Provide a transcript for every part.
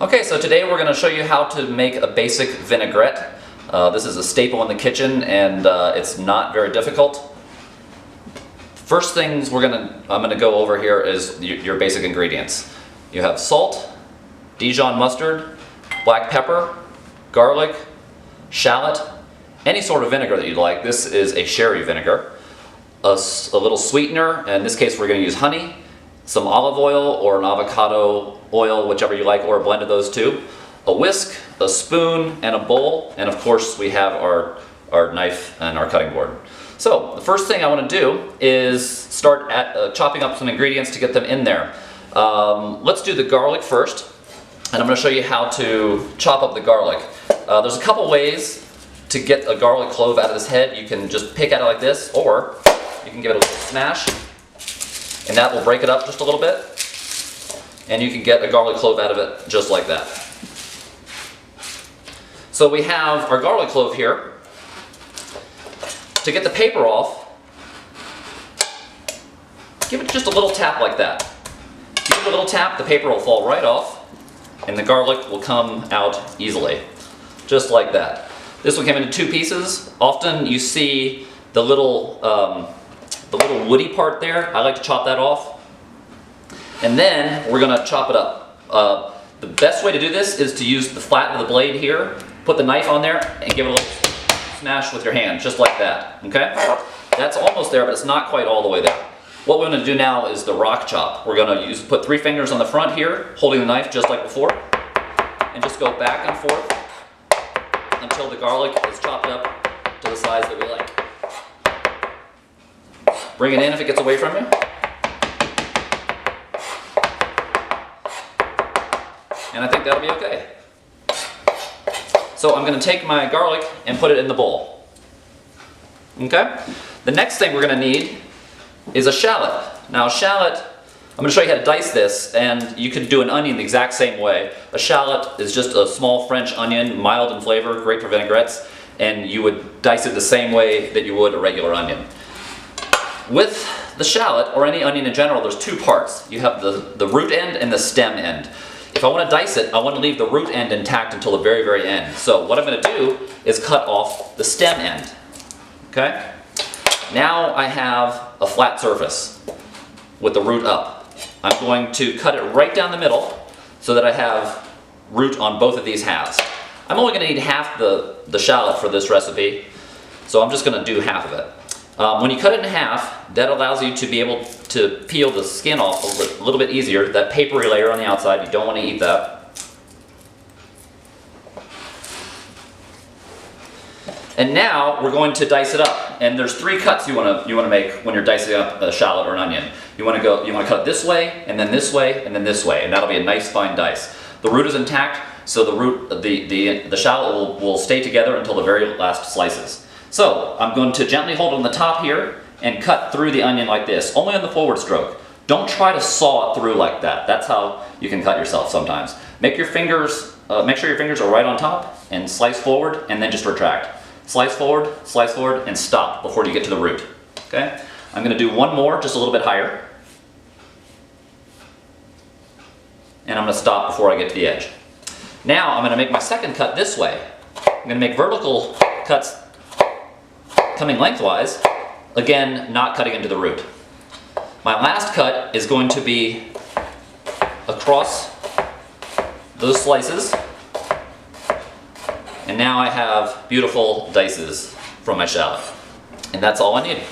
Okay, so today we're going to show you how to make a basic vinaigrette. This is a staple in the kitchen and it's not very difficult. First things I'm going to go over here is your basic ingredients. You have salt, Dijon mustard, black pepper, garlic, shallot, any sort of vinegar that you'd like. This is a sherry vinegar. A little sweetener, in this case we're going to use honey, some olive oil or an avocado oil, whichever you like, or a blend of those two, a whisk, a spoon, and a bowl, and of course we have our knife and our cutting board. So the first thing I want to do is start chopping up some ingredients to get them in there. Let's do the garlic first, and I'm going to show you how to chop up the garlic. There's a couple ways to get a garlic clove out of this head. You can just pick at it like this, or you can give it a little smash, and that will break it up just a little bit, and you can get a garlic clove out of it just like that. So we have our garlic clove here. To get the paper off, give it just a little tap like that. If you give it a little tap, the paper will fall right off, and the garlic will come out easily, just like that. This one came into two pieces. Often you see the little woody part there. I like to chop that off. And then we're going to chop it up. The best way to do this is to use the flat of the blade here, put the knife on there, and give it a little smash with your hand, just like that. Okay? That's almost there, but it's not quite all the way there. What we're going to do now is the rock chop. We're going to put 3 fingers on the front here, holding the knife just like before, and just go back and forth until the garlic is chopped up to the size that we like. Bring it in if it gets away from you. And I think that'll be okay. So I'm going to take my garlic and put it in the bowl. Okay? The next thing we're going to need is a shallot. Now a shallot, I'm going to show you how to dice this, and you could do an onion the exact same way. A shallot is just a small French onion, mild in flavor, great for vinaigrettes, and you would dice it the same way that you would a regular onion. With the shallot, or any onion in general, there's 2 parts. You have the root end and the stem end. If I want to dice it, I want to leave the root end intact until the very, very end. So what I'm going to do is cut off the stem end. Okay? Now I have a flat surface with the root up. I'm going to cut it right down the middle so that I have root on both of these halves. I'm only going to need half the shallot for this recipe, so I'm just going to do half of it. When you cut it in half, that allows you to be able to peel the skin off a little bit easier. That papery layer on the outside, you don't want to eat that. And now we're going to dice it up. And there's 3 cuts you want to make when you're dicing up a shallot or an onion. You want to cut it this way, and then this way, and then this way, and that'll be a nice fine dice. The root is intact, so the shallot will stay together until the very last slices. So I'm going to gently hold it on the top here and cut through the onion like this, only on the forward stroke. Don't try to saw it through like that. That's how you can cut yourself sometimes. Make sure your fingers are right on top, and slice forward, and then just retract. Slice forward, and stop before you get to the root. Okay? I'm going to do one more, just a little bit higher. And I'm going to stop before I get to the edge. Now I'm going to make my second cut this way. I'm going to make vertical cuts coming lengthwise, again, not cutting into the root. My last cut is going to be across those slices, and now I have beautiful dices from my shallot. And that's all I need.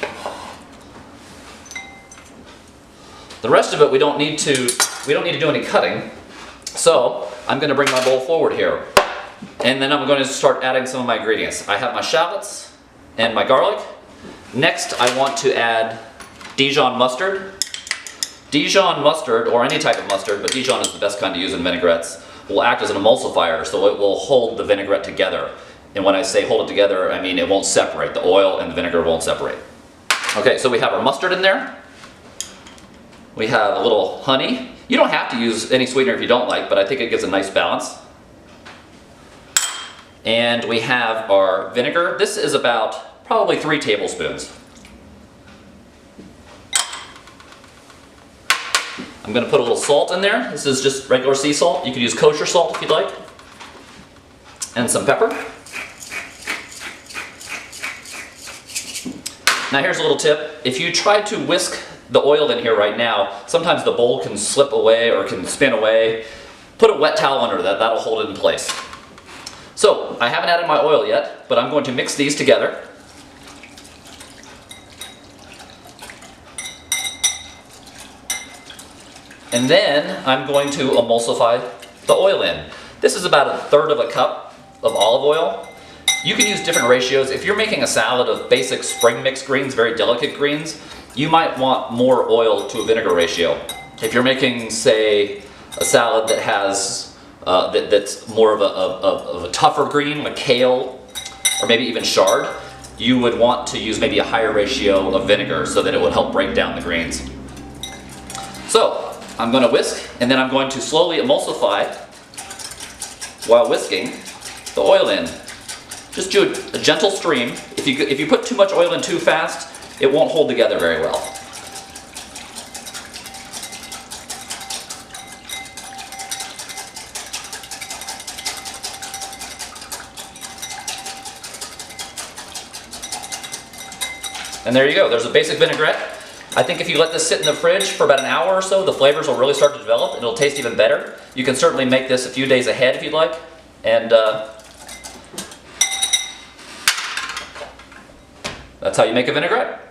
The rest of it we don't need to do any cutting, so I'm going to bring my bowl forward here, and then I'm going to start adding some of my ingredients. I have my shallots and my garlic. Next I want to add Dijon mustard. Dijon mustard, or any type of mustard, but Dijon is the best kind to use in vinaigrettes, will act as an emulsifier, so it will hold the vinaigrette together. And when I say hold it together, I mean it won't separate. The oil and the vinegar won't separate. Okay, so we have our mustard in there. We have a little honey. You don't have to use any sweetener if you don't like, but I think it gives a nice balance. And we have our vinegar. This is about probably 3 tablespoons. I'm going to put a little salt in there. This is just regular sea salt. You could use kosher salt if you'd like. And some pepper. Now here's a little tip. If you try to whisk the oil in here right now, sometimes the bowl can slip away or can spin away. Put a wet towel under that, that'll hold it in place. So, I haven't added my oil yet, but I'm going to mix these together. And then I'm going to emulsify the oil in. This is about 1/3 cup of olive oil. You can use different ratios. If you're making a salad of basic spring mix greens, very delicate greens, you might want more oil to a vinegar ratio. If you're making, say, a salad that has that's more of a tougher green, like kale, or maybe even chard, you would want to use maybe a higher ratio of vinegar so that it would help break down the greens. So, I'm going to whisk, and then I'm going to slowly emulsify, while whisking, the oil in. Just do a gentle stream. If you put too much oil in too fast, it won't hold together very well. And there you go, there's a basic vinaigrette. I think if you let this sit in the fridge for about an hour or so, the flavors will really start to develop and it'll taste even better. You can certainly make this a few days ahead if you'd like. And that's how you make a vinaigrette.